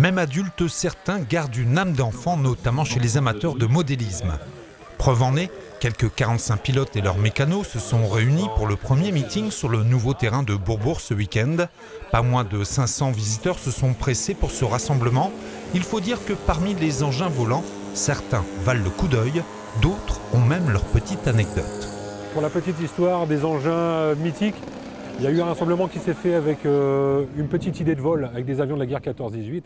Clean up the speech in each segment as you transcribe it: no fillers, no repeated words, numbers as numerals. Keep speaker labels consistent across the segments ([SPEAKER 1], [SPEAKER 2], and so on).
[SPEAKER 1] Même adultes, certains gardent une âme d'enfant, notamment chez les amateurs de modélisme. Preuve en est, quelques 45 pilotes et leurs mécanos se sont réunis pour le premier meeting sur le nouveau terrain de Bourbourg ce week-end. Pas moins de 500 visiteurs se sont pressés pour ce rassemblement. Il faut dire que parmi les engins volants, certains valent le coup d'œil, d'autres ont même leur petite anecdote.
[SPEAKER 2] Pour la petite histoire des engins mythiques, il y a eu un rassemblement qui s'est fait avec une petite idée de vol avec des avions de la guerre 14-18.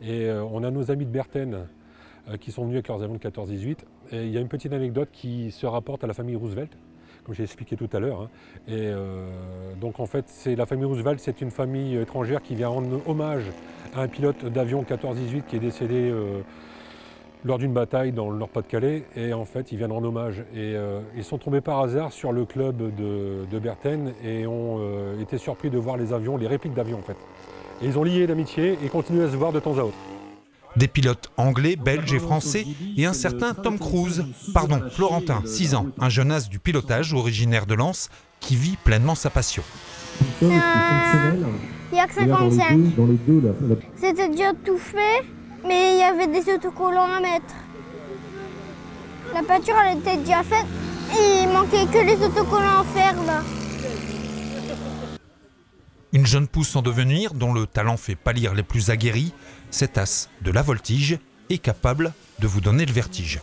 [SPEAKER 2] Et on a nos amis de Berthen qui sont venus avec leurs avions de 14-18. Et il y a une petite anecdote qui se rapporte à la famille Roosevelt, comme j'ai expliqué tout à l'heure. Et donc en fait, la famille Roosevelt, c'est une famille étrangère qui vient rendre hommage à un pilote d'avion 14-18 qui est décédé lors d'une bataille dans le Nord-Pas-de-Calais. Et en fait, ils viennent rendre hommage. Et ils sont tombés par hasard sur le club de Berthen et ont été surpris de voir les avions, les répliques d'avions en fait. Et ils ont lié l'amitié et continuent à se voir de temps à autre.
[SPEAKER 1] Des pilotes anglais, belges et français et un certain Tom Cruise, Florentin, 6 ans, un jeune as du pilotage originaire de Lens qui vit pleinement sa passion.
[SPEAKER 3] Il y a que 55. C'était déjà tout fait, mais il y avait des autocollants à mettre. La peinture elle était déjà faite et il manquait que les autocollants à faire là.
[SPEAKER 1] Une jeune pousse en devenir dont le talent fait pâlir les plus aguerris, cet as de la voltige est capable de vous donner le vertige.